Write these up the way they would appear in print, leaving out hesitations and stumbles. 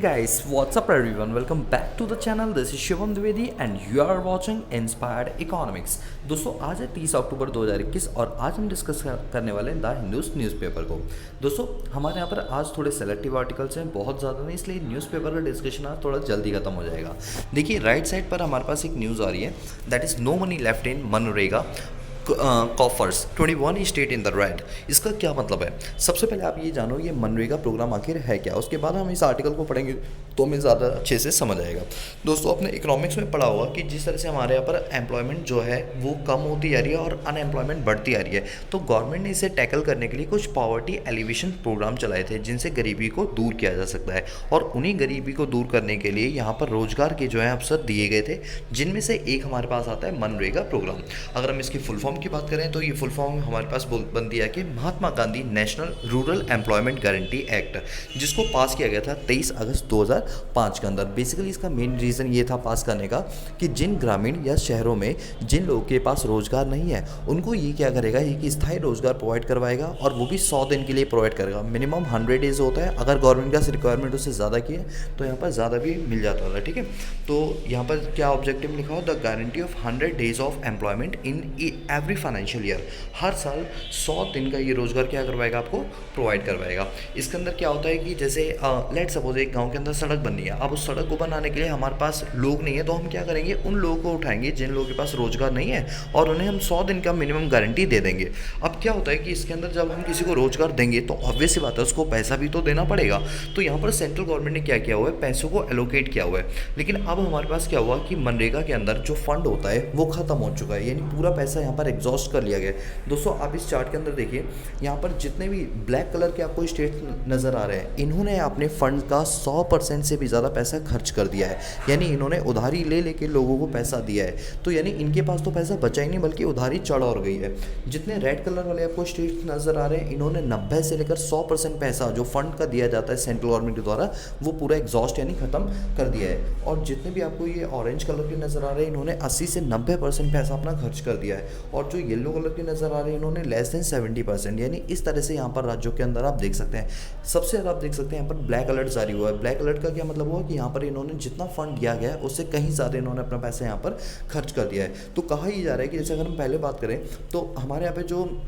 guys, what's up everyone? Welcome back to the channel. This is Shivam Dwivedi and you are watching Inspired Economics. दोस्तों आज है 30 अक्टूबर 2021 और आज हम discuss करने वाले हैं द हिंदूज न्यूज़पेपर को। दोस्तों हमारे यहाँ पर आज थोड़े सेलेक्टिव आर्टिकल्स हैं, बहुत ज़्यादा नहीं, इसलिए न्यूज़पेपर का डिस्कशन आज थोड़ा जल्दी खत्म हो जाएगा। देखिए राइट साइड पर हमारे पास एक न्यूज़ आ रही है, that is no money left in मनरेगा coffers 21 state in the red. इसका क्या मतलब है? सबसे पहले आप ये जानो ये मनरेगा प्रोग्राम आखिर है क्या, उसके बाद हम इस आर्टिकल को पढ़ेंगे तो हमें ज़्यादा अच्छे से समझ आएगा। दोस्तों आपने इकोनॉमिक्स में पढ़ा होगा कि जिस तरह से हमारे यहाँ पर एम्प्लॉयमेंट जो है वो कम होती जा रही है और अनएम्प्लॉयमेंट बढ़ती आ रही है, तो गवर्नमेंट ने इसे टैकल करने के लिए कुछ पॉवर्टी एलिवेशन प्रोग्राम चलाए थे जिनसे गरीबी को दूर किया जा सकता है। और उन्हीं गरीबी को दूर करने के लिए यहाँ पर रोजगार के जो है अवसर दिए गए थे, जिनमें से एक हमारे पास आता है मनरेगा प्रोग्राम। अगर हम इसकी फुल फॉर्म की बात करें तो ये फुल फॉर्म हमारे पास बनती है कि Mahatma Gandhi National Rural Employment Guarantee Act, जिसको पास किया गया था 23 अगस्त 2005 के अंदर। बेसिकली इसका मेन रीज़न ये था पास करने का कि जिन ग्रामीण या शहरों में जिन लोगों के पास रोजगार नहीं है उनको ये क्या करेगा, ये कि स्थायी रोजगार प्रोवाइड करवाएगा और वो भी 100 दिन के लिए प्रोवाइड करेगा। मिनिमम 100 डेज होता है, अगर गवर्नमेंट का रिक्वायरमेंट उससे ज़्यादा की है तो यहाँ पर ज़्यादा भी मिल जाता है। ठीक है, तो यहाँ पर क्या ऑब्जेक्टिव लिखा हो, the guarantee of 100 days of employment in every financial year. हर साल 100 दिन का ये रोजगार क्या करवाएगा, आपको प्रोवाइड करवाएगा। इसके अंदर क्या होता है कि जैसे लेट सपोज एक गांव के अंदर सड़क बननी है, अब उस सड़क को बनाने के लिए हमारे पास लोग नहीं है, तो हम क्या करेंगे, उन लोगों को उठाएंगे जिन लोगों के पास रोजगार नहीं है और उन्हें हम 100 दिन का मिनिमम गारंटी दे देंगे। अब क्या होता है कि इसके अंदर जब हम किसी को रोजगार देंगे तो ऑब्वियस सी बात है उसको पैसा भी तो देना पड़ेगा। तो यहाँ पर सेंट्रल गवर्नमेंट ने क्या किया हुआ है, पैसों को एलोकेट किया हुआ है। लेकिन अब हमारे पास क्या हुआ कि मनरेगा के अंदर जो फंड होता है वो खत्म हो चुका है, यानी पूरा पैसा यहाँ पर एग्जॉस्ट कर लिया गया है। दोस्तों आप इस चार्ट के अंदर देखिए, यहाँ पर जितने भी ब्लैक कलर के आपको स्टेट नज़र आ रहे हैं, इन्होंने अपने फंड का 100% से भी ज़्यादा पैसा खर्च कर दिया है, यानी इन्होंने उधारी ले लेके लोगों को पैसा दिया है। तो यानी इनके पास तो पैसा बचा ही नहीं बल्कि उधारी चढ़ और गई है। जितने रेड कलर वाले आपको स्टेट नज़र आ रहे हैं, इन्होंने 90 से लेकर 100% पैसा जो फंड का दिया जाता है सेंट्रल गवर्नमेंट के द्वारा वो पूरा एग्जॉस्ट यानी ख़त्म कर दिया है। और जितने भी आपको ये ऑरेंज कलर के नज़र आ रहे हैं, इन्होंने 80 से 90% पैसा अपना खर्च कर दिया है। और जो येलो कलर के नज़र आ रहे हैं, इन्होंने लेस देन 70%, यानी इस तरह से यहाँ पर राज्यों के अंदर आप देख सकते हैं। सबसे ज़्यादा आप देख सकते हैं यहाँ पर ब्लैक अलर्ट जारी हुआ है। ब्लैक अलर्ट का क्या मतलब हुआ कि यहाँ पर इन्होंने जितना फंड दिया गया है उससे कहीं ज़्यादा इन्होंने अपना पैसा यहाँ पर खर्च कर दिया है। तो कहा ही जा रहा है कि जैसे अगर हम पहले बात करें तो हमारे यहाँ पे जो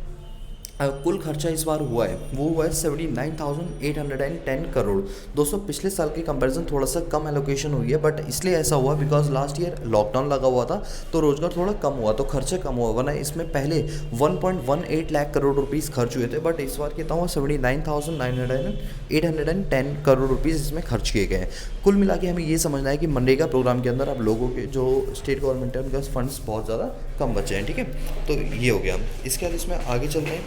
कुल खर्चा इस बार हुआ है वो हुआ है 79,810 करोड़। दोस्तों पिछले साल के कंपैरिजन थोड़ा सा कम एलोकेशन हुई है, बट इसलिए ऐसा हुआ बिकॉज लास्ट ईयर लॉकडाउन लगा हुआ था तो रोजगार थोड़ा कम हुआ तो खर्चा कम हुआ, वरना इसमें पहले 1.18 लाख करोड़ रुपीज़ खर्च हुए थे, बट इस बार कितना हुआ 79,810 करोड़ रुपीज़ इसमें खर्च किए गए हैं। कुल मिला के हमें ये समझना है कि मनरेगा प्रोग्राम के अंदर अब लोगों के जो स्टेट गवर्नमेंट है उनके फंड्स बहुत ज़्यादा कम बचे हैं। ठीक है, तो ये हो गया। इसके बाद इसमें आगे चलते हैं।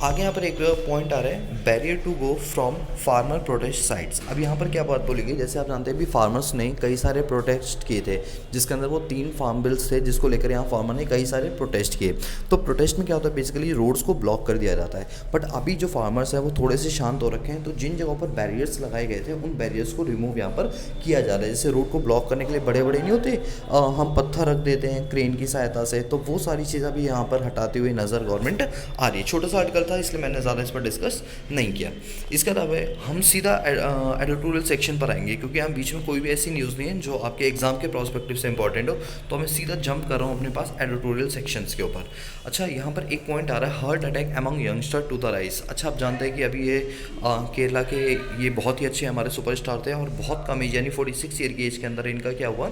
आगे यहाँ पर एक पॉइंट आ रहा है, barrier to go from farmer protest sites. अब यहाँ पर क्या बात बोलेगी, जैसे आप जानते हैं भी फार्मर्स ने कई सारे प्रोटेस्ट किए थे, जिसके अंदर वो 3 फार्म बिल्स थे जिसको लेकर यहाँ फार्मर ने कई सारे प्रोटेस्ट किए। तो प्रोटेस्ट में क्या होता है, बेसिकली रोड्स को ब्लॉक कर दिया जाता है। बट अभी जो फार्मर्स हैं वो थोड़े से शांत हो रखे हैं, तो जिन जगहों पर बैरियर्स लगाए गए थे उन बैरियर्स को रिमूव यहाँ पर किया जा रहा है। जैसे रोड को ब्लॉक करने के लिए बड़े बड़े नहीं होते, हम पत्थर रख देते हैं क्रेन की सहायता से, तो वो सारी चीज़ें भी यहाँ पर हटाते हुए नज़र गवर्नमेंट आ रही है। छोटा सा आर्टिकल था इसलिए मैंने ज़्यादा इस पर डिस्कस नहीं किया। इसके अलावा हम सीधा एडिटोरियल सेक्शन पर आएंगे, क्योंकि यहाँ बीच में कोई भी ऐसी न्यूज़ नहीं है जो आपके एग्जाम के प्रोस्पेक्टिव से इंपॉर्टेंट हो, तो मैं सीधा जंप कर रहा हूँ अपने पास एडिटोरियल सेक्शंस के ऊपर। अच्छा, यहाँ पर एक पॉइंट आ रहा है, heart attack among youngster to the rise. अच्छा, आप जानते हैं कि अभी ये केरला के ये बहुत ही अच्छे हमारे सुपरस्टार थे और बहुत कम एज यानी 46 ईयर की एज के अंदर इनका क्या हुआ,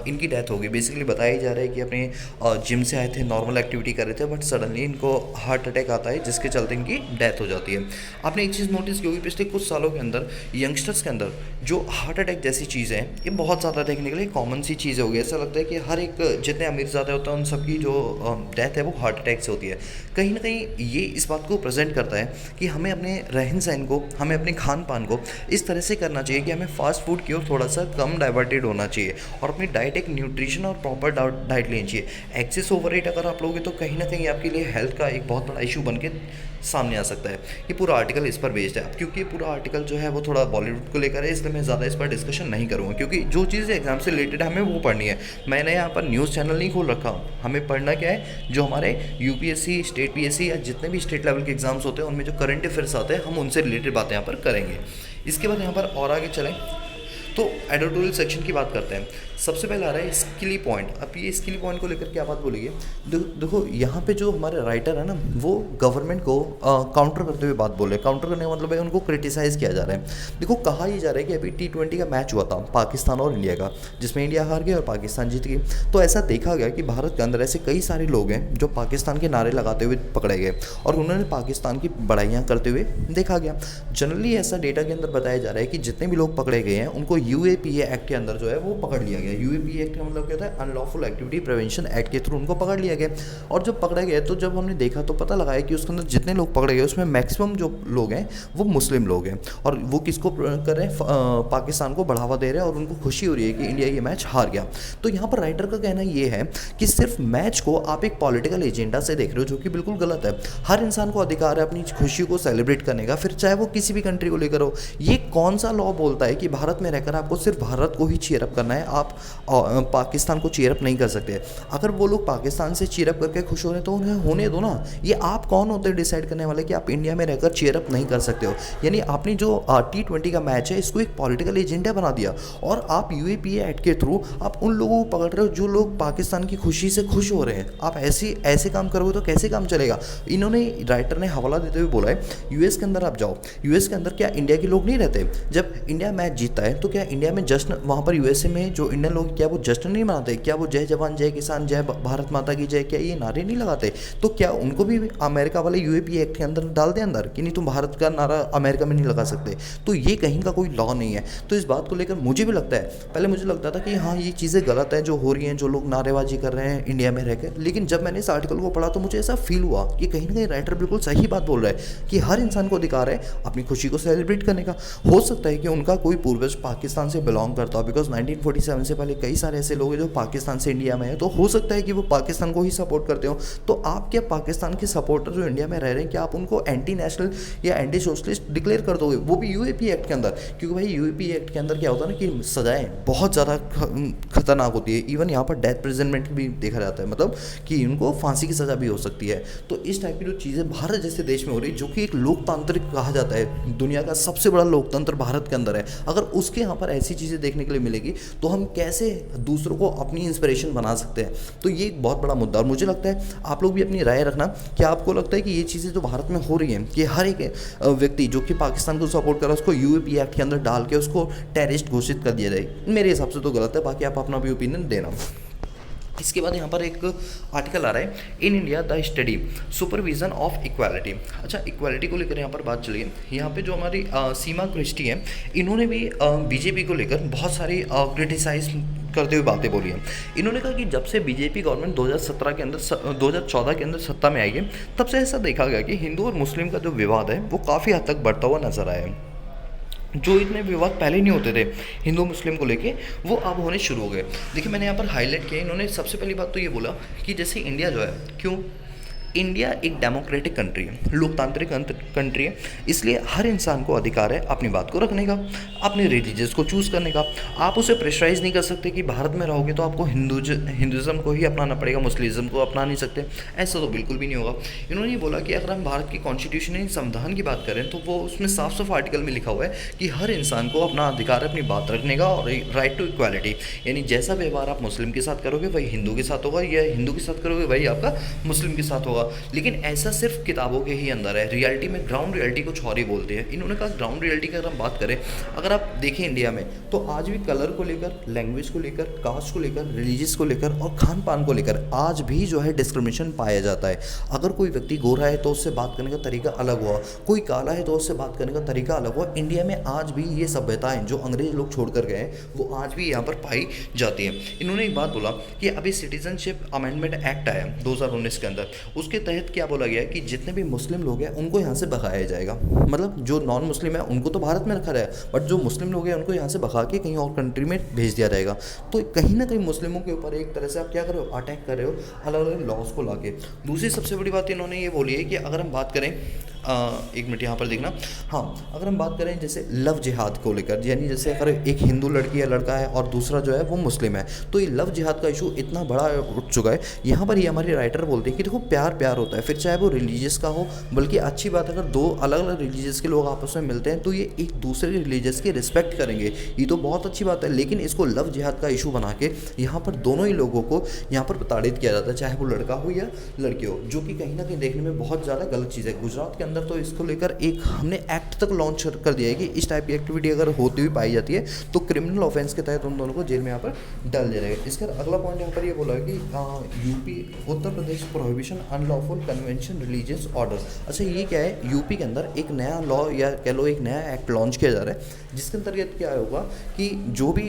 इनकी डेथ हो गई। बेसिकली बताया जा रहा है कि अपने जिम से आए थे, नॉर्मल एक्टिविटी कर रहे थे, बट सडनली इनको हार्ट अटैक आता है जिसके चलते इनकी डेथ हो जाती है। आपने एक चीज़ नोटिस की होगी, पिछले कुछ सालों के अंदर यंगस्टर्स के अंदर जो हार्ट अटैक जैसी चीज़ें हैं ये बहुत ज़्यादा देखने के लिए कॉमन सी चीज़ हो गई। ऐसा लगता है कि हर एक जितने अमीर ज़्यादा होता है उन सबकी जो डेथ है वो हार्ट अटैक से होती है। कहीं ना कहीं ये इस बात को प्रेजेंट करता है कि हमें अपने रहन सहन को, हमें अपने खान पान को इस तरह से करना चाहिए कि हमें फास्ट फूड की ओर थोड़ा सा कम डाइवर्टेड होना चाहिए और अपनी डाइट एक न्यूट्रिशन और प्रॉपर डाइट लेनी चाहिए। एक्सेस ओवरवेट अगर आप लोगे तो कहीं ना कहीं आपके लिए हेल्थ का एक बहुत बड़ा इशू बन के सामने आ सकता है। ये पूरा आर्टिकल इस पर बेस्ड है। क्योंकि पूरा आर्टिकल जो है वो थोड़ा बॉलीवुड को लेकर है, इसलिए मैं ज़्यादा इस पर डिस्कशन नहीं करूँगा, क्योंकि जो चीज़ें एग्जाम से रिलेटेड है हमें वो पढ़नी है। मैंने यहाँ पर न्यूज़ चैनल नहीं खोल रखा हूँ, हमें पढ़ना क्या है, जो हमारे यूपीएससी, स्टेट पीएससी या जितने भी स्टेट लेवल के एग्जाम्स होते हैं उनमें जो करंट अफेयर्स आते हैं हम उनसे रिलेटेड बातें यहाँ पर करेंगे। इसके बाद यहाँ पर और आगे चलें तो एडिटोरियल सेक्शन की बात करते हैं। सबसे पहले आ रहा है स्किली पॉइंट। अब ये स्किली पॉइंट को लेकर क्या बात बोलेगी, देखो यहाँ पे जो हमारे राइटर है ना वो गवर्नमेंट को काउंटर करते हुए बात बोल रहे हैं। काउंटर करने का मतलब है उनको क्रिटिसाइज़ किया जा रहा है। देखो कहा ये जा रहा है कि अभी T20 का मैच हुआ था पाकिस्तान और इंडिया का, जिसमें इंडिया हार गई और पाकिस्तान जीत गई। तो ऐसा देखा गया कि भारत के अंदर ऐसे कई सारे लोग हैं जो पाकिस्तान के नारे लगाते हुए पकड़े गए और उन्होंने पाकिस्तान की बड़ाइयाँ करते हुए देखा गया। जनरली ऐसा डेटा के अंदर बताया जा रहा है कि जितने भी लोग पकड़े गए हैं उनको UAPA एक्ट के अंदर जो है वो पकड़ लिया गया। UAPA एक्ट का मतलब क्या होता है, अनलॉफुल एक्टिविटी प्रिवेंशन एक्ट के थ्रू उनको पकड़ लिया गया। और जब पकड़े गए तो जब हमने देखा तो पता लगा है कि उसके अंदर जितने लोग पकड़े गए उसमें मैक्सिमम जो लोग हैं वो मुस्लिम लोग हैं और वो किसको कर रहे हैं, पाकिस्तान को बढ़ावा दे रहे हैं और उनको खुशी हो रही है कि इंडिया ये मैच हार गया। तो यहाँ पर राइटर का कहना ये है कि सिर्फ मैच को आप एक पॉलिटिकल एजेंडा से देख रहे हो, जो कि बिल्कुल गलत है। हर इंसान को अधिकार है अपनी खुशी को सेलिब्रेट करने का, फिर चाहे वो किसी भी कंट्री को लेकर हो। ये कौन सा लॉ बोलता है कि भारत में रहकर आपको सिर्फ भारत को ही चीयरअप करना है, आप पाकिस्तान को चीयरअप नहीं कर सकते। अगर वो लोग पाकिस्तान से चीयरअप करके खुश हो रहे हैं तो उन्हें होने दो ना। ये आप कौन होते हैं डिसाइड करने वाले कि आप इंडिया में रहकर चीयरअप नहीं कर सकते हो। यानी आपने जो T20 का मैच है इसको एक पॉलिटिकल एजेंडा बना दिया और आप UAPA एक्ट के थ्रू आप उन लोगों को पकड़ रहे हो जो लोग पाकिस्तान की खुशी से खुश हो रहे हैं। आप ऐसे काम करोगे तो कैसे काम चलेगा। इन्होंने राइटर ने हवाला देते हुए बोला है US के अंदर आप जाओ, US के अंदर क्या इंडिया के लोग नहीं रहते। जब इंडिया मैच जीतता है तो क्या इंडिया में जश्न, वहाँ पर USA में जो इंडियन लोग क्या वो जश्न नहीं मनाते, क्या वो जय जवान जय किसान जय भारत माता की जय क्या ये नारे नहीं लगाते। तो क्या उनको भी अमेरिका वाले UAPA एक्ट के अंदर डाल दे अंदर कि नहीं तुम भारत का नारा अमेरिका में नहीं लगा सकते। तो ये कहीं का कोई लॉ नहीं है। तो इस बात को लेकर मुझे भी लगता है, पहले मुझे लगता था कि हाँ ये चीज़ें गलत हैं जो हो रही हैं, जो लोग नारेबाजी कर रहे हैं इंडिया में रहकर। लेकिन जब मैंने इस आर्टिकल को पढ़ा तो मुझे ऐसा फील हुआ कि कहीं ना कहीं राइटर बिल्कुल सही बात बोल रहा है कि हर इंसान को अधिकार है अपनी खुशी को सेलिब्रेट करने का। हो सकता है कि उनका कोई पूर्वज पाकिस्तान से बिलोंग करता हो, बिकॉज 1947 से पहले कई सारे ऐसे लोग हैं जो पाकिस्तान से इंडिया में है, तो हो सकता है कि वो पाकिस्तान को ही सपोर्ट करते हो। तो आप क्या पाकिस्तान के सपोर्टर जो इंडिया में रह रहे हैं क्या आप उनको एंटी नेशनल या एंटी सोशलिस्ट डिक्लेयर कर दोगे, वो भी UAPA एक्ट के अंदर। क्योंकि भाई UAPA एक्ट के अंदर क्या होता है ना कि सजाएं बहुत ज़्यादा खतरनाक होती है। इवन यहाँ पर डेथ प्रिजनमेंट भी देखा जाता है, मतलब कि उनको फांसी की सज़ा भी हो सकती है। तो इस टाइप की जो चीज़ें भारत जैसे देश में हो रही है, जो कि एक लोकतांत्रिक कहा जाता है, दुनिया का सबसे बड़ा लोकतंत्र भारत के अंदर है, अगर उसके यहाँ पर ऐसी चीज़ें देखने के लिए मिलेगी तो हम कैसे दूसरों को अपनी इंस्पिरेशन बना सकते हैं। तो ये एक बहुत बड़ा मुद्दा। और मुझे लगता है आप लोग भी अपनी राय रखना कि आपको लगता है कि ये चीज़ें जो भारत में हो रही हैं कि हर एक व्यक्ति जो कि पाकिस्तान को सपोर्ट कर रहा है उसको UAPA एक्ट के अंदर डाल के उसको टेररिस्ट घोषित कर दिया जाए, मेरे हिसाब से तो गलत है। बाकी आप अपना भी ओपिनियन देना। इसके बाद यहाँ पर एक आर्टिकल आ रहा है, in India the study supervision of equality. अच्छा, इक्वालिटी को लेकर यहाँ पर बात चली है। यहाँ पे जो हमारी सीमा क्रिस्टी है, इन्होंने भी BJP को लेकर बहुत सारी क्रिटिसाइज करते हुए बातें बोली हैं। इन्होंने कहा कि जब से BJP गवर्नमेंट 2017 के अंदर 2014 के अंदर सत्ता में आई है, तब से ऐसा देखा गया कि हिंदू और मुस्लिम का जो विवाद है वो काफ़ी हद तक बढ़ता हुआ नजर आया है। जो इतने विवाद पहले नहीं होते थे हिंदू मुस्लिम को लेके, वो अब होने शुरू हो गए। देखिए मैंने यहाँ पर हाईलाइट किया, इन्होंने सबसे पहली बात तो ये बोला कि जैसे इंडिया जो है, क्यों इंडिया एक डेमोक्रेटिक कंट्री है, लोकतांत्रिक कंट्री है, इसलिए हर इंसान को अधिकार है अपनी बात को रखने का, अपने रिलीजियस को चूज़ करने का। आप उसे प्रेशराइज नहीं कर सकते कि भारत में रहोगे तो आपको हिंदुज़म को ही अपनाना पड़ेगा, मुस्लिम को अपना नहीं सकते, ऐसा तो बिल्कुल भी नहीं होगा। इन्होंने ये बोला कि अगर हम भारत की कॉन्स्टिट्यूशन यानी संविधान की बात करें तो वो उसमें साफ साफ आर्टिकल में लिखा हुआ है कि हर इंसान को अपना अधिकार है अपनी बात रखने का और राइट टू इक्वालिटी। यानी जैसा व्यवहार आप मुस्लिम के साथ करोगे वही हिंदू के साथ होगा, या हिंदू के साथ करोगे वही आपका मुस्लिम के साथ होगा। लेकिन ऐसा सिर्फ किताबों के ही अंदर है, रियलिटी में ग्राउंड रियलिटी कुछ और ही बोलती है। इन्होंने कहा ग्राउंड रियलिटी की अगर हम बात करें, अगर आप देखें इंडिया में तो आज भी कलर को लेकर, लैंग्वेज को लेकर, कास्ट को लेकर, रिलीजियस को लेकर और खान पान को लेकर आज भी जो है डिस्क्रिमिनेशन पाया जाता है। अगर कोई व्यक्ति गोरा है तो उससे बात करने का तरीका अलग हुआ, कोई काला है तो उससे बात करने का तरीका अलग हुआ। इंडिया में आज भी ये सभ्यताएं जो अंग्रेज लोग छोड़ कर गए हैं वो आज भी यहाँ पर पाई जाती है। इन्होंने एक बात बोला कि अभी सिटीजनशिप अमेंडमेंट एक्ट आया 2019 के अंदर, उसके तहत क्या बोला गया है कि जितने भी मुस्लिम लोग हैं उनको यहाँ से भगाया जाएगा। मतलब जो नॉन मुस्लिम है उनको तो भारत में रखा है, बट जो मुस्लिम लोग हैं उनको यहाँ से भगा के कहीं और कंट्री में भेज दिया जाएगा। तो कहीं ना कहीं मुस्लिमों के ऊपर एक तरह से आप क्या कर रहे हो, अटैक कर रहे हो अलग अलग लॉज को लाके। दूसरी सबसे बड़ी बात इन्होंने ये बोली है कि अगर हम बात करें एक मिनट यहाँ पर देखना। हाँ, अगर हम बात करें जैसे लव जिहाद को लेकर, यानी जैसे अगर एक हिंदू लड़की या लड़का है और दूसरा जो है वो मुस्लिम है, तो ये लव जिहाद का इशू इतना बड़ा उठ चुका है। यहाँ पर ये हमारे राइटर बोलते हैं कि देखो प्यार प्यार होता है, फिर चाहे वो रिलीजियस का हो, बल्कि अच्छी बात अगर दो अलग अलग रिलीजियस के लोग आपस में मिलते हैं तो ये एक दूसरे रिलीजियस की रिस्पेक्ट करेंगे, ये तो बहुत अच्छी बात है। लेकिन इसको लव जिहाद का इशू बना के यहाँ पर दोनों ही लोगों को यहाँ पर प्रताड़ित किया जाता है, चाहे वो लड़का हो या लड़की हो, जो कि कहीं ना कहीं देखने में बहुत ज़्यादा गलत चीज़ है। गुजरात के अंदर तो इसको लेकर एक हमने एक्ट तक लॉन्च कर दिया है कि इस टाइप की एक्टिविटी अगर होती हुई पाई जाती है तो क्रिमिनल ऑफेंस के तहत उन दोनों को जेल में यहाँ पर डाल दिया जाएगा। इसका अगला पॉइंट यहाँ पर ये बोला है कि UP Uttar Pradesh prohibition unlawful convention religious order. अच्छा, ये क्या है, यूपी के अंदर एक नया लॉ या कह लो एक नया एक्ट लॉन्च किया जा रहा है, जिसके अंतर्गत क्या होगा कि जो भी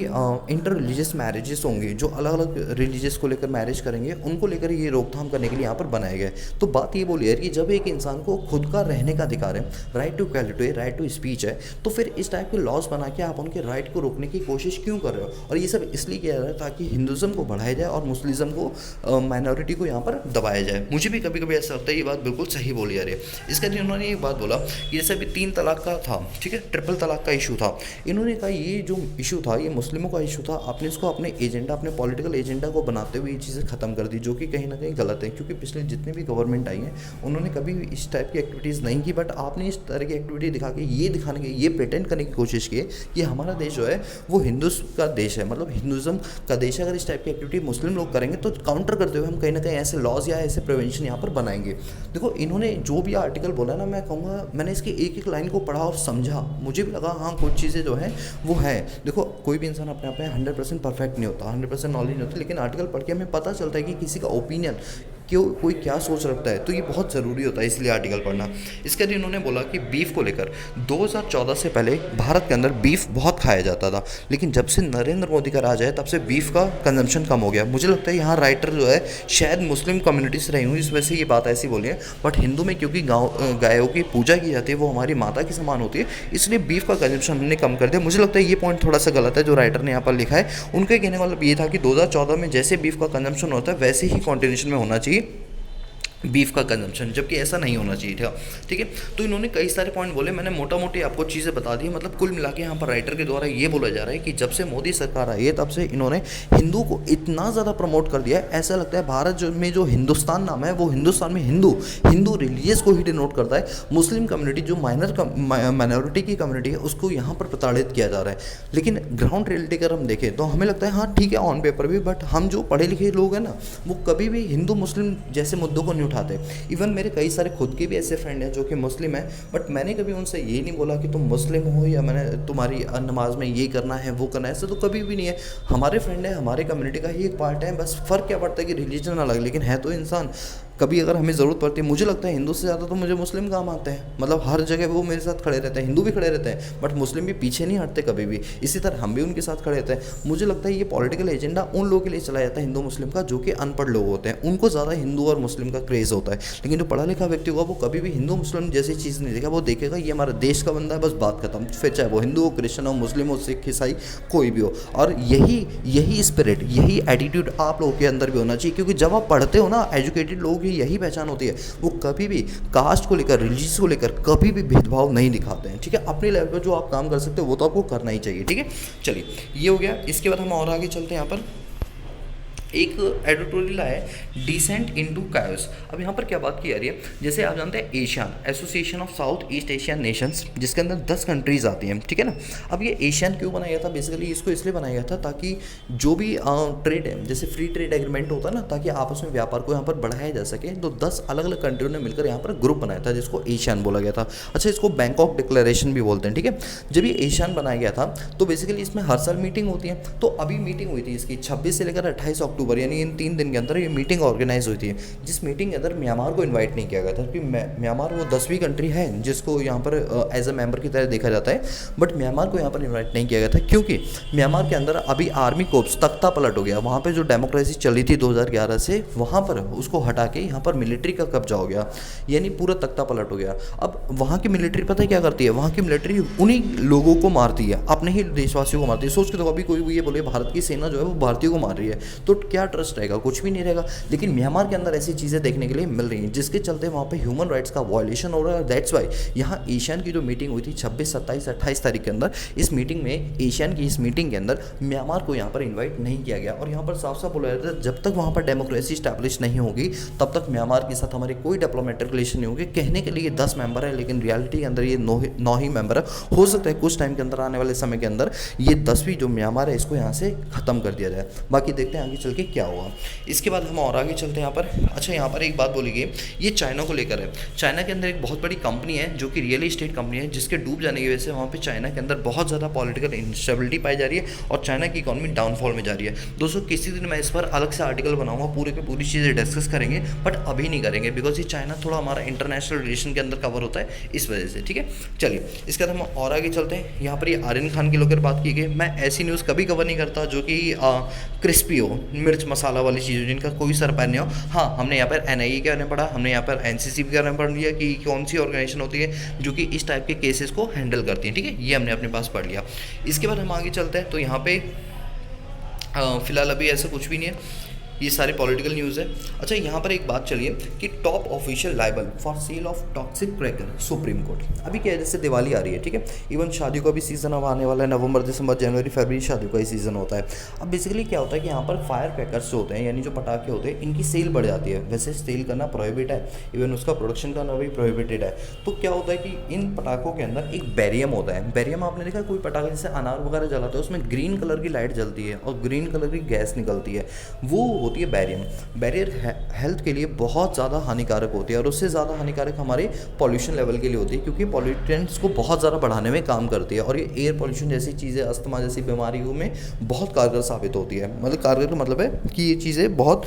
इंटर रिलीजियस मैरिजेस होंगे, जो अलग अलग रिलीजियस को लेकर मैरिज करेंगे, उनको लेकर ये रोकथाम करने के लिए यहाँ पर बनाए गए। तो बात ये बोली है कि जब एक इंसान को खुद का रहने का अधिकार है, right to equality, right to speech है, तो फिर इस टाइप के लॉज बना के आप उनके राइट को रोकने की कोशिश क्यों कर रहे हो? और ये सब इसलिए किया जा रहा है ताकि हिंदुज़म को बढ़ाया जाए और मुस्लिम को, माइनॉरिटी को यहाँ पर दबाया जाए। मुझे भी कभी कभी ऐसा लगता है ये बात बिल्कुल सही बोली जा रही है। इसके लिए उन्होंने एक बात बोला कि जैसे अभी 3 तलाक का था, ठीक है, ट्रिपल तलाक का इशू था, इन्होंने कहा ये जो इशू था ये मुस्लिमों का इशू था, आपने इसको अपने एजेंडा, अपने पॉलिटिकल एजेंडा को बनाते हुए ये चीज़ें खत्म कर दी, जो कि कहीं ना कहीं गलत है। क्योंकि पिछले जितने भी गवर्नमेंट आई हैं उन्होंने कभी भी इस टाइप की एक्टिविटीज़ नहीं की, बट आपने इस तरह की एक्टिविटी दिखा के ये दिखाने की, ये प्रिटेंड करने की कोशिश की कि हमारा देश जो है वो हिंदुज़म का देश है, मतलब हिंदुज़म का देश है। अगर इस टाइप की एक्टिविटी मुस्लिम लोग करेंगे तो काउंटर करते हुए हम कहीं ना कहीं ऐसे लॉज या ऐसे प्रिवेंशन यहाँ पर बनाएंगे। देखो, इन्होंने जो भी आर्टिकल बोला ना, मैं कहूँगा मैंने इसकी एक एक लाइन को पढ़ा और समझा, मुझे भी लगा हाँ कुछ चीज़ें जो है वो है। देखो, कोई भी इंसान अपने आप में 100% परफेक्ट नहीं होता, 100% नॉलेज नहीं होती, लेकिन आर्टिकल पढ़ के हमें पता चलता है कि किसी का ओपिनियन क्यों, कोई क्या सोच रखता है, तो ये बहुत ज़रूरी होता है, इसलिए आर्टिकल पढ़ना। इसके लिए इन्होंने बोला कि बीफ को लेकर 2014 से पहले भारत के अंदर बीफ बहुत खाया जाता था, लेकिन जब से नरेंद्र मोदी का राज है तब से बीफ का कंजम्पशन कम हो गया। मुझे लगता है यहाँ राइटर जो है शायद मुस्लिम कम्युनिटी से रही हूँ, इस वजह से ये बात ऐसी बोली है, बट हिंदू में क्योंकि गायों की पूजा की जाती है, वो हमारी माता के समान होती है, इसलिए बीफ का कंजम्पशन हमने कम कर दिया। मुझे लगता है ये पॉइंट थोड़ा सा गलत है जो राइटर ने यहाँ पर लिखा है। उनका कहने का मतलब ये था कि 2014 में जैसे बीफ का कंजम्पशन होता है वैसे ही कॉन्टिन्यूशन में होना चाहिए बीफ का कंजम्पशन, जबकि ऐसा नहीं होना चाहिए था, ठीक है। तो इन्होंने कई सारे पॉइंट बोले, मैंने मोटा मोटी आपको चीज़ें बता दी। मतलब कुल मिला के यहाँ पर राइटर के द्वारा ये बोला जा रहा है कि जब से मोदी सरकार आई है तब से इन्होंने हिंदू को इतना ज़्यादा प्रमोट कर दिया है, ऐसा लगता है भारत में जो हिंदुस्तान नाम है वो हिंदुस्तान में हिंदू रिलीजियस को ही डिनोट करता है। मुस्लिम कम्युनिटी जो माइनॉरिटी की कम्युनिटी है उसको यहाँ पर प्रताड़ित किया जा रहा है। लेकिन ग्राउंड रियलिटी अगर हम देखें तो हमें लगता है हाँ ठीक है ऑन पेपर भी, बट हम जो पढ़े लिखे लोग हैं ना वो कभी भी हिंदू मुस्लिम जैसे मुद्दों को उठाते। इवन मेरे कई सारे खुद के भी ऐसे फ्रेंड हैं जो कि मुस्लिम हैं, बट मैंने कभी उनसे ये नहीं बोला कि तुम मुस्लिम हो या मैंने तुम्हारी नमाज में ये करना है वो करना है, ऐसा तो कभी भी नहीं है। हमारे फ्रेंड है, हमारे कम्युनिटी का ही एक पार्ट है, बस फ़र्क क्या पड़ता है कि रिलीजन अलग, लेकिन है तो इंसान। कभी अगर हमें ज़रूरत पड़ती है, मुझे लगता है हिंदू से ज़्यादा तो मुझे मुस्लिम काम आते हैं, मतलब हर जगह वो मेरे साथ खड़े रहते हैं, हिंदू भी खड़े रहते हैं, बट मुस्लिम भी पीछे नहीं हटते कभी भी, इसी तरह हम भी उनके साथ खड़े रहते हैं। मुझे लगता है ये पॉलिटिकल एजेंडा उन लोगों के लिए चलाया जाता है हिंदू मुस्लिम का जो कि अनपढ़ लोग होते हैं, उनको ज़्यादा हिंदू और मुस्लिम का क्रेज़ होता है। लेकिन जो पढ़ा लिखा व्यक्ति होगा वो कभी भी हिंदू मुस्लिम जैसी चीज़ नहीं देखेगा, वो देखेगा ये हमारा देश का बंदा है, बस बात खत्म, फिर चाहे वो हिंदू हो, क्रिश्चन हो, मुस्लिम हो, सिख, ईसाई, कोई भी हो। और यही स्पिरिट, यही एटीट्यूड आप लोगों के अंदर भी होना चाहिए, क्योंकि जब आप पढ़ते हो ना, एजुकेटेड लोगों की यही पहचान होती है, वो कभी भी कास्ट को लेकर, रिलीजियस को लेकर कभी भी भेदभाव नहीं दिखाते हैं, ठीक है। अपने लेवल पर जो आप काम कर सकते हो वो तो आपको करना ही चाहिए, ठीक है। चलिए ये हो गया। इसके बाद हम और आगे चलते हैं। यहाँ पर एक एडिटोरियल है डिसेंट इनटू कायोस। अब यहाँ पर क्या बात की जा रही है, जैसे आप जानते हैं Asian association of south east Asian Nations, जिसके अंदर 10 कंट्रीज़ आती हैं, ठीक है ना। अब ये एशियन क्यों बनाया गया था, बेसिकली इसको इसलिए बनाया गया था ताकि जो भी ट्रेड है, जैसे फ्री ट्रेड एग्रीमेंट होता है ना, ताकि आपस में व्यापार को यहाँ पर बढ़ाया जा सके। तो 10 अलग अलग कंट्रियों ने मिलकर यहाँ पर ग्रुप बनाया था जिसको एशियन बोला गया था। अच्छा, इसको बैंकॉक डिक्लेरेशन भी बोलते हैं, ठीक है। जब ये एशियन बनाया गया था तो बेसिकली इसमें हर साल मीटिंग होती है। तो अभी मीटिंग हुई थी इसकी 26 से लेकर 28 अक्टूबर, यानी इन 3 दिन के अंदर ये मीटिंग ऑर्गेनाइज हुई थी, जिस मीटिंग के अंदर म्यांमार को इनवाइट नहीं किया गया था, क्योंकि म्यांमार वो 10वीं कंट्री है जिसको यहाँ पर एज अ मेंबर की तरह देखा जाता है, बट म्यांमार को यहाँ पर इनवाइट नहीं किया गया था क्योंकि म्यांमार के अंदर अभी आर्मी कोर्प्स तख्ता पलट हो गया। वहाँ पर जो डेमोक्रेसी चली थी 2011 से, वहाँ पर उसको हटा के यहाँ पर मिलिट्री का कब्जा हो गया, यानी पूरा तख्ता पलट हो गया। अब वहाँ की मिलिट्री पता है क्या करती है, वहाँ की मिलिट्री उन्हीं लोगों को मारती है, अपने ही देशवासियों को मारती है। सोच के तो अभी कोई ये बोले भारत की सेना जो है वो भारतीयों को मार रही है, तो क्या ट्रस्ट रहेगा, कुछ भी नहीं रहेगा। लेकिन म्यांमार के अंदर ऐसी चीज़ें देखने के लिए मिल रही हैं जिसके चलते वहाँ पे ह्यूमन राइट्स का वायलेशन हो रहा है। दैट्स वाई यहाँ एशियन की जो मीटिंग हुई थी 26, 27, 28 तारीख के अंदर, इस मीटिंग में एशियन की इस मीटिंग के अंदर म्यांमार को यहाँ पर इन्वाइट नहीं किया गया। और यहाँ पर साफ साफ बोला जाता है जब तक वहाँ पर डेमोक्रेसी स्टैब्लिश नहीं होगी तब तक म्यांमार के साथ हमारे कोई डिप्लोमेटिक रिलेशन नहीं होगी। कहने के लिए 10 मेंबर है लेकिन रियलिटी के अंदर ये 9 ही मेंबर है। हो सकता है कुछ टाइम के अंदर, आने वाले समय के अंदर, ये 10वीं जो म्यांमार है इसको यहाँ से ख़त्म कर दिया जाए। बाकी देखते हैं आगे चल के क्या हुआ। इसके बाद हम और आगे चलते हैं यहाँ पर। अच्छा, यहाँ पर एक बात बोली गई, ये चाइना को लेकर है। चाइना के अंदर एक बहुत बड़ी कंपनी है जो कि रियल इस्टेट कंपनी है, जिसके डूब जाने की वजह से वहाँ पे चाइना के अंदर बहुत ज़्यादा पॉलिटिकल इंस्टेबिलिटी पाई जा रही है और चाइना की इकॉनमी डाउनफॉल में जा रही है। दोस्तों किसी दिन मैं इस पर अलग से आर्टिकल बनाऊंगा, पूरे की पूरी चीज़ें डिस्कस करेंगे, बट अभी नहीं करेंगे बिकॉज ये चाइना थोड़ा हमारा इंटरनेशनल रिलेशन के अंदर कवर होता है इस वजह से। ठीक है, चलिए इसके बाद हम और आगे चलते हैं। यहाँ पर ये आर्यन खान की लेकर बात की गई। मैं ऐसी न्यूज़ कभी कवर नहीं करता जो कि क्रिस्पी हो, मिर्च मसाला वाली चीज़ हो, जिनका कोई सर पैर नहीं हो। हाँ, हमने यहाँ पर NIA के बारे में पढ़ा, हमने यहाँ पर NCC के बारे में पढ़ लिया कि कौन सी ऑर्गेनाइजेशन होती है जो कि इस टाइप के केसेस को हैंडल करती है। ठीक है, ये हमने अपने पास पढ़ लिया। इसके बाद हम आगे चलते हैं। तो यहाँ पे फिलहाल अभी ऐसा कुछ भी नहीं है, ये सारी पॉलिटिकल न्यूज़ है। अच्छा, यहाँ पर एक बात चलिए कि top official liable for sale of toxic cracker supreme court. अभी क्या है, जैसे दिवाली आ रही है, ठीक है, इवन शादियों का भी सीज़न अब आने वाला है, नवंबर, दिसंबर, जनवरी, फरवरी शादियों का ही सीज़न होता है। अब बेसिकली क्या होता है कि यहाँ पर फायर क्रैकर्स जो होते हैं, यानी जो पटाखे होते हैं, इनकी सेल बढ़ जाती है। वैसे सेल करना प्रोहिबिट है, इवन उसका प्रोडक्शन करना भी प्रोहिबिटेड है। तो क्या होता है कि इन पटाखों के अंदर एक बैरियम होता है। बैरियम आपने देखा, कोई पटाखे जैसे अनार वगैरह जलाते हैं उसमें ग्रीन कलर की लाइट जलती है और ग्रीन कलर की गैस निकलती है, वो होती है बैरियम। बैरियर हेल्थ के लिए बहुत ज़्यादा हानिकारक होती है और उससे ज़्यादा हानिकारक हमारे पॉल्यूशन लेवल के लिए होती है, क्योंकि पॉल्यूटेंट्स को बहुत ज़्यादा बढ़ाने में काम करती है। और ये एयर पॉल्यूशन जैसी चीज़ें, अस्थमा जैसी बीमारियों में बहुत कारगर साबित होती है। मतलब कारगर का मतलब है कि ये चीज़ें बहुत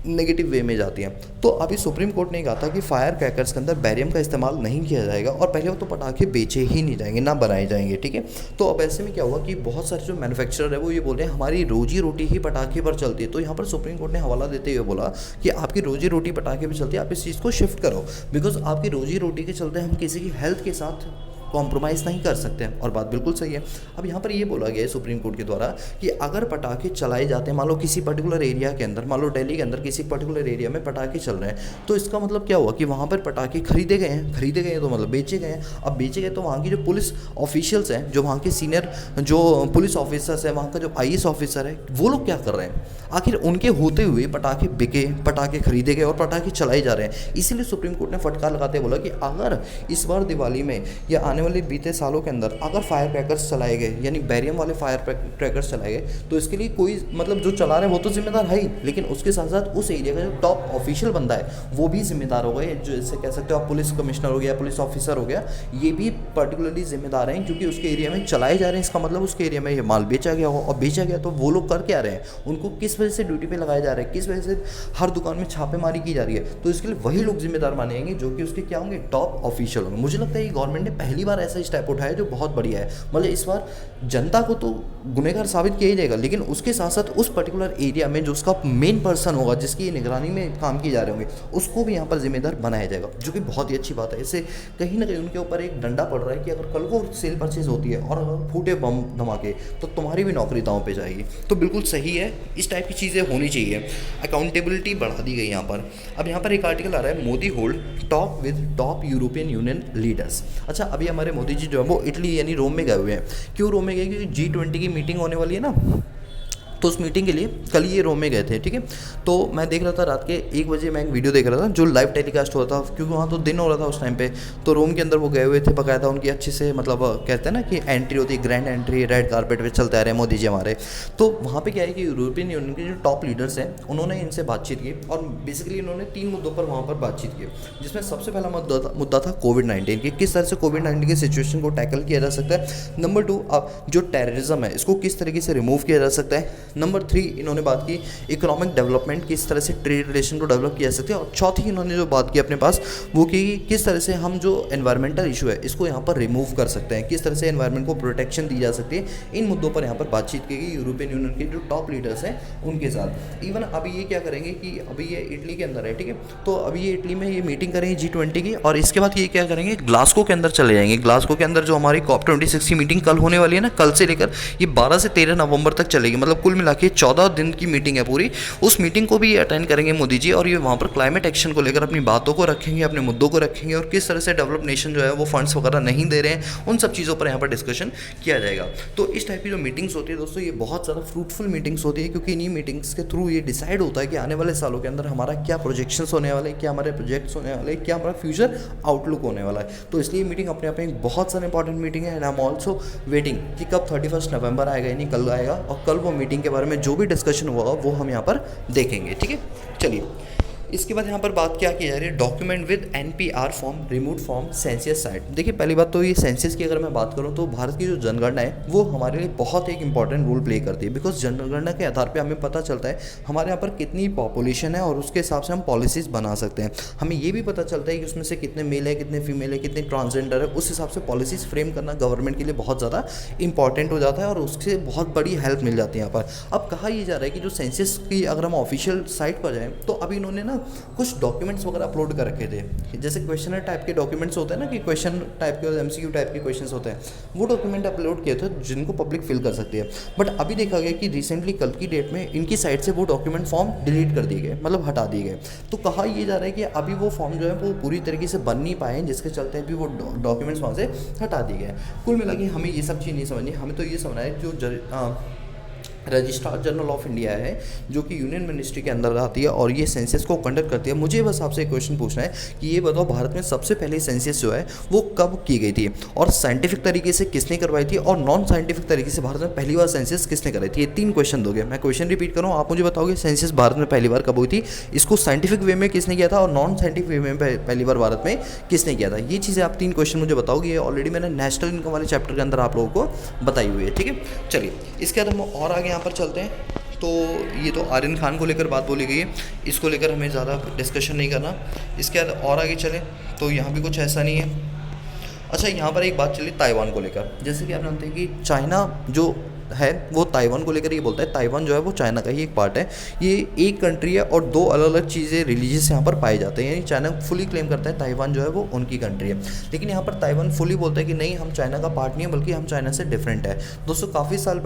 नेगेटिव वे में जाती हैं। तो अभी सुप्रीम कोर्ट ने कहा था कि फायर क्रैकर्स के अंदर बैरियम का इस्तेमाल नहीं किया जाएगा और पहले तो पटाखे बेचे ही नहीं जाएंगे, ना बनाए जाएंगे। ठीक है, तो अब ऐसे में क्या हुआ कि बहुत सारे जो मैन्युफैक्चरर है वो ये बोल रहे हैं हमारी रोजी रोटी ही पटाखे पर चलती है। तो यहाँ पर सुप्रीम कोर्ट ने हवाला देते हुए बोला कि आपकी रोजी रोटी पटाखे पर चलती है, आप इस चीज़ को शिफ्ट करो, बिकॉज आपकी रोजी रोटी के चलते हम किसी की हेल्थ के साथ कॉम्प्रोमाइज़ नहीं कर सकते हैं। और बात बिल्कुल सही है। अब यहाँ पर ये बोला गया है सुप्रीम कोर्ट के द्वारा कि अगर पटाखे चलाए जाते हैं, मान लो किसी पर्टिकुलर एरिया के अंदर, मान लो दिल्ली के अंदर किसी पर्टिकुलर एरिया में पटाखे चल रहे हैं, तो इसका मतलब क्या हुआ कि वहाँ पर पटाखे खरीदे गए हैं तो मतलब बेचे गए हैं। अब बेचे गए तो वहाँ की जो पुलिस ऑफिशियल्स हैं, जो वहाँ के सीनियर जो पुलिस ऑफिसर्स हैं, वहाँ का जो IAS ऑफिसर है, वो लोग क्या कर रहे हैं? आखिर उनके होते हुए पटाखे बिके, पटाखे खरीदे गए और पटाखे चलाए जा रहे हैं। इसीलिए सुप्रीम कोर्ट ने फटकार लगाते बोला कि अगर इस बार दिवाली में या आने वाले बीते सालों के अंदर अगर फायर क्रैकर्स चलाए गए, यानी बैरियम वाले फायर क्रैकर्स चलाए गए, तो इसके लिए कोई मतलब जो चला रहे हैं वो तो जिम्मेदार है ही, लेकिन उसके साथ साथ उस एरिया का जो टॉप ऑफिशियल बंदा है वो भी जिम्मेदार होगा। जो जैसे कह सकते हो आप पुलिस कमिश्नर हो गया, पुलिस ऑफिसर हो गया, ये भी पर्टिकुलरली जिम्मेदार हैं क्योंकि उसके एरिया में चलाए जा रहे हैं। इसका मतलब उसके एरिया में ये माल बेचा गया हो, और बेचा गया तो वो लोग कर क्या रहे हैं, उनको किस वजह से ड्यूटी पे लगाया जा रहा है, किस वजह से हर दुकान में छापेमारी की जा रही है, तो इसके लिए वही लोग जिम्मेदार माने जाएंगे जो कि उसके क्या होंगे, टॉप ऑफिशियल होंगे। मुझे लगता है ये गवर्नमेंट ने पहली बार ऐसा स्टेप उठाया जो बहुत बढ़िया है। मतलब इस बार जनता को तो गुनहगार साबित किया ही जाएगा, लेकिन उसके साथ साथ उस पर्टिकुलर एरिया में जो उसका मेन पर्सन होगा, जिसकी निगरानी में काम किए जा रहे होंगे, उसको भी यहाँ पर जिम्मेदार बनाया जाएगा, जो कि बहुत ही अच्छी बात है। इससे कहीं ना कहीं उनके ऊपर एक डंडा पड़ रहा है कि अगर कल को सेल परचेज होती है और अगर फूटे बम धमाके तो तुम्हारी भी नौकरी दांव पे जाएगी। तो बिल्कुल सही है, इस टाइप की चीज़ें होनी चाहिए। अकाउंटेबिलिटी बढ़ा दी गई यहाँ पर। अब यहाँ पर एक आर्टिकल आ रहा है, Modi hold talk with top European union leaders. अच्छा, अभी हमारे मोदी जी जो है वो इटली यानी रोम में गए हुए हैं। क्यों रोम में गए? क्योंकि G20 की मीटिंग होने वाली है ना, तो उस मीटिंग के लिए कल ये रोम में गए थे। ठीक है, तो मैं देख रहा था रात के 1 बजे मैं एक वीडियो देख रहा था जो लाइव टेलीकास्ट हो रहा था, क्योंकि वहाँ तो दिन हो रहा था उस टाइम पे। तो रोम के अंदर वो गए हुए थे, बकायदा उनकी अच्छे से मतलब कहते हैं ना कि एंट्री होती है, ग्रैंड एंट्री, रेड कारपेट पे चलते आ रहे हैं मोदी जी हमारे। तो वहाँ पे क्या है कि यूरोपियन यूनियन के जो टॉप लीडर्स हैं उन्होंने इनसे बातचीत की और बेसिकली इन्होंने 3 मुद्दों पर वहाँ पर बातचीत की, जिसमें सबसे पहला मुद्दा था कोविड-19 की, किस तरह से कोविड-19 की सिचुएशन को टैकल किया जा सकता है। नंबर 2, अब जो टेररिज्म है इसको किस तरीके से रिमूव किया जा सकता है। नंबर 3, इन्होंने बात की इकोनॉमिक डेवलपमेंट, किस तरह से ट्रेड रिलेशन को डेवलप किया जा सकता है। और चौथी इन्होंने जो बात की अपने पास वो की किस तरह से हम जो एनवायरमेंटल इशू है इसको यहाँ पर रिमूव कर सकते हैं, किस तरह से एनवायरमेंट को प्रोटेक्शन दी जा सकती है। इन मुद्दों पर यहाँ पर बातचीत की गई यूरोपियन यूनियन के जो टॉप लीडर्स हैं उनके साथ। इवन अभी ये क्या करेंगे कि अभी ये इटली के अंदर है, ठीक है, तो अभी ये इटली में ये मीटिंग करेंगे G20 की, और इसके बाद ये क्या करेंगे, ग्लासगो के अंदर चले जाएंगे। ग्लासगो के अंदर जो हमारी COP26 की मीटिंग कल होने वाली है ना, कल से लेकर ये 12 से 13 नवंबर तक चलेगी। मतलब कुल मिला के 14 दिन की मीटिंग है पूरी, उस मीटिंग को भी अटेंड करेंगे मोदी जी, और ये वहाँ पर क्लाइमेट एक्शन को लेकर अपनी बातों को रखेंगे, अपने मुद्दों को रखेंगे, और किस तरह से डेवलप नेशन जो है वो फंड्स वगैरह नहीं दे रहे हैं, उन सब चीज़ों पर यहाँ पर डिस्कशन किया जाएगा। तो इस टाइप की जो मीटिंग्स होती है दोस्तों, ये बहुत ज़्यादा फ्रूटफुल मीटिंग्स होती है, क्योंकि इन्हीं मीटिंग्स के थ्रू ये डिसाइड होता है कि आने वाले सालों के अंदर हमारा क्या प्रोजेक्शंस होने वाले हैं, क्या हमारे प्रोजेक्ट्स होने वाले हैं, क्या हमारा फ्यूचर आउटलुक होने वाला है। तो इसलिए मीटिंग अपने आप में एक बहुत ज़्यादा इंपॉर्टेंट मीटिंग है, and I am also waiting कि कब 31 नवंबर आएगा, यानी कल आएगा, और कल वो मीटिंग के बारे में जो भी डिस्कशन हुआ वो हम यहाँ पर देखेंगे। ठीक है, चलिए इसके बाद यहाँ पर बात क्या की जा रही है, document with NPR form remove from census site. देखिए पहली बात तो ये सेंसियस की अगर मैं बात करूँ तो भारत की जो जनगणना है वो हमारे लिए बहुत एक इंपॉर्टेंट रोल प्ले करती है, बिकॉज जनगणना के आधार पर हमें पता चलता है हमारे यहाँ पर कितनी पॉपुलेशन है, और उसके हिसाब से हम पॉलिसीज़ बना सकते हैं। हमें ये भी पता चलता है कि उसमें से कितने मेल है, कितने फीमेल है, कितने ट्रांसजेंडर है, उस हिसाब से पॉलिसीज़ फ्रेम करना गवर्नमेंट के लिए बहुत ज़्यादा इंपॉर्टेंट हो जाता है, और उससे बहुत बड़ी हेल्प मिल जाती है यहाँ पर। अब कहा यह जा रहा है कि जो सेंसियस की अगर हम ऑफिशियल साइट पर जाएँ तो अभी इन्होंने ना कुछ डॉक्यूमेंट्स वगैरह अपलोड कर रखे थे, जैसे क्वेश्चनर टाइप के डॉक्यूमेंट्स होते हैं ना, कि क्वेश्चन टाइप के MCQ टाइप के क्वेश्चंस होते हैं, वो डॉक्यूमेंट अपलोड किए थे जिनको पब्लिक फिल कर सकती है। बट अभी देखा गया कि रिसेंटली कल की डेट में इनकी साइट से वो डॉक्यूमेंट फॉर्म डिलीट कर दिए गए, मतलब हटा दिए गए। तो कहा यह जा रहा है कि अभी वो फॉर्म जो है वो पूरी तरीके से बन नहीं पाए, जिसके चलते अभी वो डॉक्यूमेंट्स वहाँ से हटा दिए गए। कुल मिला के हमें ये सब चीज़ नहीं समझनी, हमें तो ये समझना है जो रजिस्ट्रार जनरल ऑफ इंडिया है, जो कि यूनियन मिनिस्ट्री के अंदर आती है और ये सेंसस को कंडक्ट करती है। मुझे बस आपसे एक क्वेश्चन पूछना है कि ये बताओ भारत में सबसे पहले सेंसस जो है वो कब की गई थी, और साइंटिफिक तरीके से किसने करवाई थी, और नॉन साइंटिफिक तरीके से भारत में पहली बार सेंसस किसने कराई थी। ये 3 क्वेश्चन दोगे, मैं क्वेश्चन रिपीट करूँ, आप मुझे बताओगे सेंसस भारत में पहली बार कब हुई थी, इसको साइंटिफिक वे में किसने किया था, और नॉन साइंटिफिक वे में पहली बार भारत में किसने किया था। ये चीज़ें आप 3 क्वेश्चन मुझे बताओगे, ये ऑलरेडी मैंने नेशनल इनकम वाले चैप्टर के अंदर आप लोगों को बताई हुई है। ठीक है, चलिए इसके बाद हम और आगे यहाँ पर चलते हैं। तो ये तो आर्यन खान को लेकर बात बोली गई है, इसको लेकर हमें ज़्यादा डिस्कशन नहीं करना। इसके बाद और आगे चलें तो यहाँ भी कुछ ऐसा नहीं है। अच्छा, यहाँ पर एक बात चली ताइवान को लेकर, जैसे कि आप जानते हैं कि चाइना जो है वो ताइवान को लेकर ये बोलता है ताइवान जो है वो चाइना का ही एक पार्ट है, ये एक कंट्री है और 2 अलग अलग चीज़ें रिलीजियस यहाँ पर पाए जाते हैं। यानी चाइना फुली क्लेम करता है ताइवान जो है वो उनकी कंट्री है, लेकिन यहाँ पर ताइवान फुली बोलता है कि नहीं, हम चाइना का पार्ट नहीं है, बल्कि हम चाइना से डिफरेंट है। दोस्तों काफ़ी साल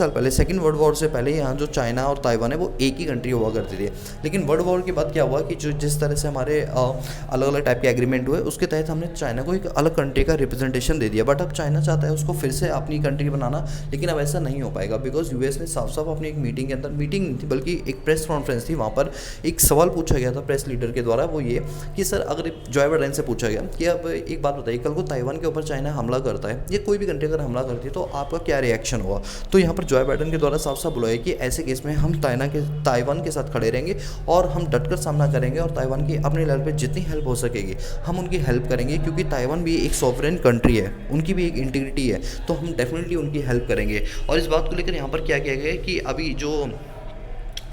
पहले सेकेंड वर्ल्ड वॉर से पहले यहाँ जो चाइना और ताइवान है वो एक ही कंट्री हुआ करती थी। लेकिन वर्ल्ड वॉर के बाद क्या हुआ कि जो जिस तरह से हमारे अलग अलग टाइप के एग्रीमेंट हुए, उसके तहत हमने चाइना को एक अलग कंट्री का रिप्रेजेंटेशन दे दिया। बट अब चाइना चाहता है उसको फिर से अपनी कंट्री बनाना, लेकिन अब ऐसा नहीं हो पाएगा, बिकॉज यूएस ने साफ साफ अपनी एक मीटिंग के अंदर, मीटिंग नहीं थी बल्कि एक प्रेस कॉन्फ्रेंस थी, वहाँ पर एक सवाल पूछा गया था प्रेस लीडर के द्वारा, वो ये कि सर अगर जो बाइडेन से पूछा गया कि अब एक बात बताइए, कल को ताइवान के ऊपर चाइना हमला करता है या कोई भी कंट्री अगर हमला करती है तो आपका क्या रिएक्शन होगा। तो यहाँ पर जो बाइडेन के द्वारा साफ साफ बोला है कि ऐसे केस में हम ताइवान के साथ खड़े रहेंगे और हम डटकर सामना करेंगे, और ताइवान की अपने लेवल पर जितनी हेल्प हो सकेगी हम उनकी हेल्प करेंगे, क्योंकि ताइवान भी एक सॉवरेन कंट्री है, उनकी भी एक इंटीग्रिटी है, तो हम डेफिनेटली उनकी हेल्प करेंगे। और इस बात को लेकर यहाँ पर क्या किया गया है कि अभी जो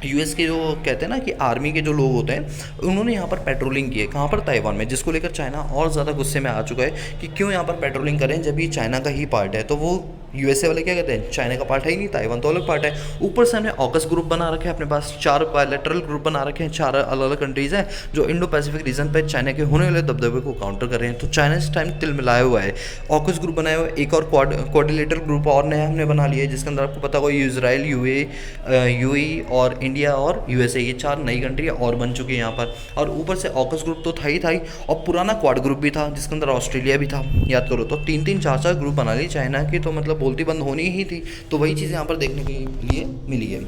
यूएस के जो कहते हैं ना कि आर्मी के जो लोग होते हैं, उन्होंने यहाँ पर पेट्रोलिंग की है, कहाँ पर, ताइवान में, जिसको लेकर चाइना और ज़्यादा गुस्से में आ चुका है कि क्यों यहाँ पर पेट्रोलिंग करें जब ये चाइना का ही पार्ट है। तो वो यूएसए वाले क्या कहते हैं, चाइना का पार्ट है ही नहीं, ताइवान तो अलग पार्ट है। ऊपर से हमने ऑकस ग्रुप बना रखे हैं अपने पास, 4 बायलैटरल ग्रुप बना रखे हैं, 4 अलग अलग कंट्रीज़ हैं जो इंडो पैसिफिक रीजन पे चाइना के होने वाले दबदबे को काउंटर कर रहे हैं। तो चाइना इस टाइम तिल मिलाया हुआ है, ऑकस ग्रुप बनाया हुआ है, एक और कोऑर्डिनेटर ग्रुप और नया हमने बना लिया है, जिसके अंदर आपको पता होगा इजराइल, यूएई और इंडिया और यूएसए, ये 4 नई कंट्री और बन चुकी है यहाँ पर। और ऊपर से ऑकस ग्रुप तो था ही, और पुराना क्वाड ग्रुप भी था जिसके अंदर ऑस्ट्रेलिया भी था, याद करो। तो 3-3, 4-4 ग्रुप बना ली चाइना की, तो मतलब बोलती बंद होनी ही थी। तो वही चीज़ यहाँ पर देखने के लिए मिली है।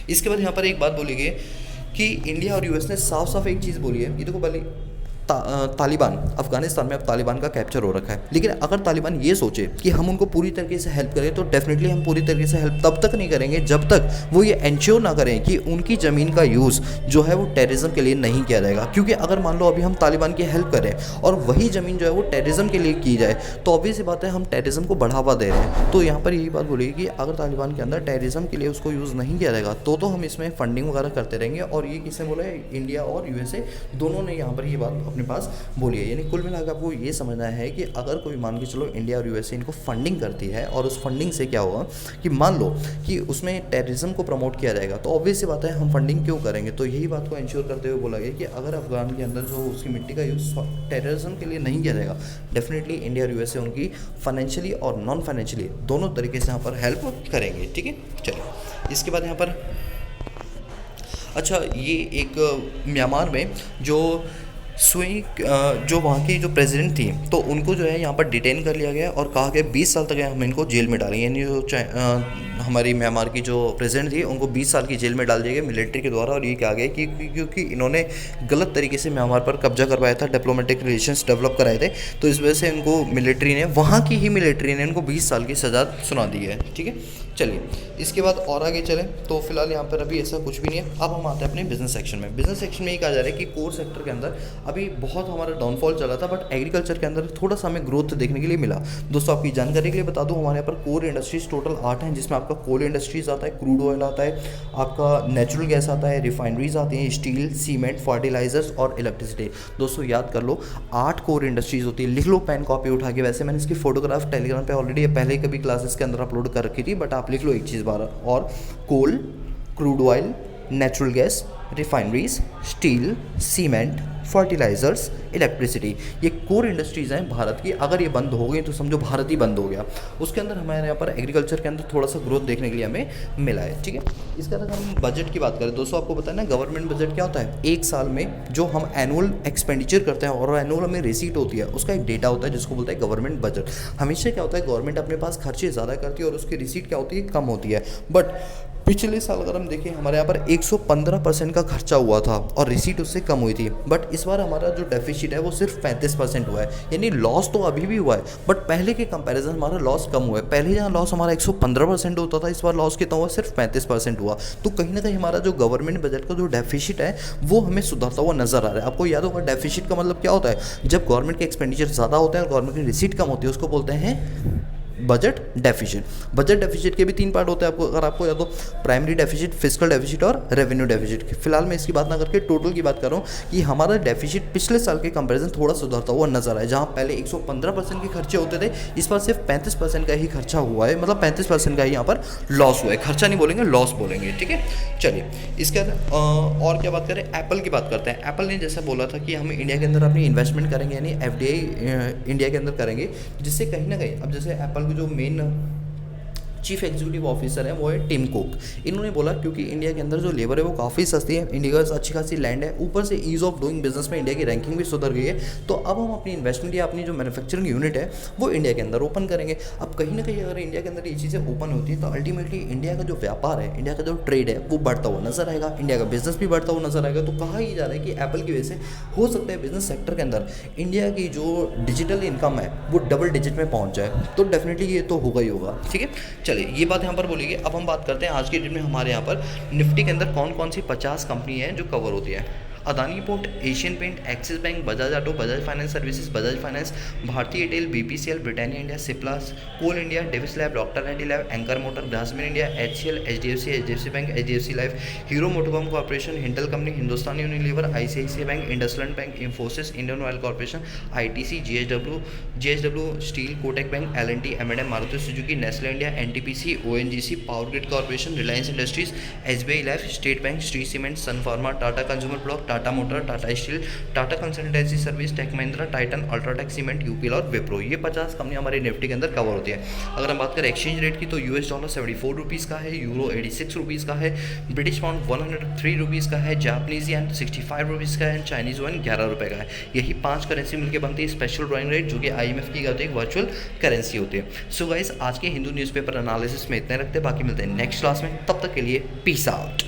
इसके बाद यहाँ पर एक बात बोली गई कि इंडिया और यूएस ने साफ साफ एक चीज़ बोली है, ये देखो पहले तालिबान, अफगानिस्तान में अब तालिबान का कैप्चर हो रखा है, लेकिन अगर तालिबान ये सोचे कि हम उनको पूरी तरीके से हेल्प करें तो डेफिनेटली हम पूरी तरीके से हेल्प तब तक नहीं करेंगे जब तक वो ये एंश्योर ना करें कि उनकी ज़मीन का यूज़ जो है वो टेररिज्म के लिए नहीं किया जाएगा। क्योंकि अगर मान लो अभी हम तालिबान की हेल्प करें और वही ज़मीन जो है वो टेररिज्म के लिए की जाए, तो ऑब्वियस बात है हम टेररिज्म को बढ़ावा दे रहे हैं। तो यहाँ पर यही बात बोलेगी कि अगर तालिबान के अंदर टेररिज्म के लिए उसको यूज़ नहीं किया जाएगा तो हम इसमें फंडिंग वगैरह करते रहेंगे। और ये किसने बोला है, इंडिया और यूएसए दोनों ने यहाँ पर ये बात अपने पास बोली है। यानी कुल मिलाकर आपको ये समझना है कि अगर कोई मान के चलो इंडिया और यूएसए इनको फंडिंग करती है और उस फंडिंग से क्या होगा कि मान लो कि उसमें टेररिज्म को प्रमोट किया जाएगा, तो ऑब्वियस सी बात है हम फंडिंग क्यों करेंगे। तो यही बात को इंश्योर करते हुए बोला गया कि अगर अफगान के अंदर जो उसकी मिट्टी का यूज़ टेररिज्म के लिए नहीं किया जाएगा, डेफिनेटली इंडिया और यूएसए उनकी फाइनेंशियली और नॉन फाइनेंशियली दोनों तरीके से यहाँ पर हेल्प करेंगे। ठीक है, चलिए इसके बाद यहाँ पर अच्छा ये एक म्यांमार में जो जो वहाँ की जो प्रेसिडेंट थी, तो उनको जो है यहाँ पर डिटेन कर लिया गया और कहा गया 20 साल तक हम इनको जेल में डालेंगे। यानी जो हमारी म्यांमार की जो प्रेसिडेंट थी उनको 20 साल की जेल में डाल दिया गया मिलिट्री के द्वारा। और ये कहा गया कि क्योंकि इन्होंने गलत तरीके से म्यांमार पर कब्जा करवाया था, डिप्लोमेटिक रिलेशंस डेवलप कराए थे, तो इस वजह से इनको मिलिट्री ने, वहाँ की ही मिलिट्री ने इनको 20 साल की सज़ा सुना दी है। ठीक है, चलिए इसके बाद और आगे चलें तो फिलहाल यहाँ पर अभी ऐसा कुछ भी नहीं है। अब हम आते हैं अपने बिजनेस सेक्शन में। बिजनेस सेक्शन में ये कहा जा रहा है कि कोर सेक्टर के अंदर अभी बहुत हमारा डाउनफॉल चला था, बट एग्रीकल्चर के अंदर थोड़ा सा हमें ग्रोथ देखने के लिए मिला। दोस्तों आपकी जानकारी के लिए बता दूं, हमारे यहाँ पर कोर इंडस्ट्रीज टोटल 8 हैं, जिसमें आपका कोल इंडस्ट्रीज आता है, क्रूड ऑयल आता है, आपका नेचुरल गैस आता है, रिफाइनरीज आती हैं, स्टील, सीमेंट, फर्टिलाइजर्स और इलेक्ट्रिसिटी। दोस्तों याद कर लो 8 कोर इंडस्ट्रीज होती है, लिख लो पेन कॉपी उठा के। वैसे मैंने इसकी फोटोग्राफ टेलीग्राम पे ऑलरेडी पहले कभी क्लासेस के अंदर अपलोड कर रखी थी, बट आप लिख लो एक चीज़ बार और coal, crude oil, natural gas, refineries, steel, cement, fertilizers, electricity, ये कोर इंडस्ट्रीज़ हैं भारत की। अगर ये बंद हो गई तो समझो भारत ही बंद हो गया। उसके अंदर हमारे यहाँ पर एग्रीकल्चर के अंदर थोड़ा सा ग्रोथ देखने के लिए हमें मिला है। ठीक है, इसके अगर हम बजट की बात करें दोस्तों, आपको पता है ना गवर्नमेंट बजट क्या होता है। एक साल में जो हम एनुअल एक्सपेंडिचर करते हैं और एनुअल हमें रिसीट होती है, उसका एक डेटा होता है जिसको बोलते हैं गवर्नमेंट बजट। हमेशा क्या होता है, गवर्नमेंट अपने पास खर्चे ज़्यादा करती है और उसकी रिसीट क्या होती है, कम होती है। बट पिछले साल अगर हम देखें हमारे यहाँ पर 115% का खर्चा हुआ था और रिसीट उससे कम हुई थी। बट इस बार हमारा जो डेफिसिट है वो सिर्फ 35% हुआ है। यानी लॉस तो अभी भी हुआ है, बट पहले के कंपैरिजन हमारा लॉस कम हुआ है। पहले जहाँ लॉस हमारा 115% होता था, इस बार लॉस कितना हुआ, सिर्फ 35% हुआ। तो कहीं ना कहीं हमारा जो गवर्नमेंट बजट का जो डेफिसिट है वो हमें सुधरता हुआ नजर आ रहा है। आपको याद होगा डेफिसिट का मतलब क्या होता है, जब गवर्नमेंट के एक्सपेंडिचर ज़्यादा होते हैं और गवर्नमेंट की रिसीट कम होती है, उसको बोलते हैं बजट डेफिसिट। बजट डेफिसिट के भी 3 पार्ट होते हैं, आपको अगर आपको याद हो, प्राइमरी डेफिसिट, फिस्कल डेफिसिट और रेवेन्यू डेफिसिट। फिलहाल मैं इसकी बात ना करके टोटल की बात कर रहा हूँ कि हमारा डेफिसिट पिछले साल के कंपैरिजन थोड़ा सुधरता हुआ नजर आया। जहाँ पहले 115% के खर्चे होते थे, इस बार सिर्फ 35% का ही खर्चा हुआ है, मतलब 35% का ही यहाँ पर लॉस हुआ है। खर्चा नहीं बोलेंगे, लॉस बोलेंगे। ठीक है, चलिए इसके और क्या बात करें, एप्पल की बात करते हैं। एप्पल ने जैसा बोला था कि हम इंडिया के अंदर अपनी इन्वेस्टमेंट करेंगे, यानी FDI इंडिया के अंदर करेंगे, जिससे कहीं ना कहीं अब जैसे एप्पल जो मेन चीफ एग्जीक्यूटिव ऑफिसर है वो है टिम कुक। इन्होंने बोला क्योंकि इंडिया के अंदर जो लेबर है वो काफ़ी सस्ती है, इंडिया का अच्छी खासी लैंड है, ऊपर से ईज़ ऑफ डूइंग बिजनेस में इंडिया की रैंकिंग भी सुधर गई है, तो अब हम अपनी इन्वेस्टमेंट या अपनी जो मैन्युफैक्चरिंग यूनिट है वो इंडिया के अंदर ओपन करेंगे। अब कहीं ना कहीं अगर इंडिया के अंदर ये चीज़ें ओपन होती है तो अल्टीमेटली इंडिया का जो व्यापार है, इंडिया का जो ट्रेड है वो बढ़ता हुआ नजर आएगा, इंडिया का बिजनेस भी बढ़ता हुआ नजर आएगा। तो कहा ही जा रहा है कि एप्पल की वजह से हो सकता है बिजनेस सेक्टर के अंदर इंडिया की जो डिजिटल इनकम है वो डबल डिजिट में पहुंच जाए। तो डेफिनेटली ये तो होगा ही होगा। ठीक है, चलिए ये बात यहाँ पर बोलिए। अब हम बात करते हैं आज के डेट में हमारे यहाँ पर निफ्टी के अंदर कौन कौन सी 50 कंपनी है जो कवर होती है। Adani port, Asian paint, Axis bank, Bajaj auto, Bajaj finance services, Bajaj finance, Bharti Airtel, BPCL, Britannia India, सिप्लास, coal India, Divi's lab, doctor Reddy lab, एंकर मोटर, ग्रासमेन India, HCL, HDFC bank, HDFC life, Hero MotoCorp corporation, हिंडल company, Hindustan Unilever, ICICI bank, IndusInd bank, Infosys, Indian oil corporation, ITC, GSW steel, Kotak bank, L&T, M&M, Maruti Suzuki, Nestle India, NTPC, ONGC, power grid corporation, Reliance industries, SBI life, state bank, Shree cement, Sun Pharma, Tata consumer block, Tata motor, Tata steel, Tata consultancy service, Tech Mahindra, Titan, UltraTech cement, UPL और विप्रो। ये 50 company हमारी Nifty के अंदर cover होती है। अगर हम बात करें एक्सचेंज रेट की तो US डॉलर 74 रुपीज़ का है, यूरो 86 रुपीज़ का है, ब्रिटिश पाउंड 103 रुपीज़ का है, जापानीज येन 65 रुपीज़ का है, चाइनीज वन 11 रुपये का है। यही 5 करेंसी मिलकर बनती है स्पेशल ड्राइंग रेट, जो कि IMF की होती है, एक वर्चुअल करेंसी होती है। सो गाइस आज के हिंदू न्यूज़पेपर एनालिसिस में इतने रखते हैं, बाकी मिलते हैं नेक्स्ट क्लास में। तब तक के लिए पीस आउट।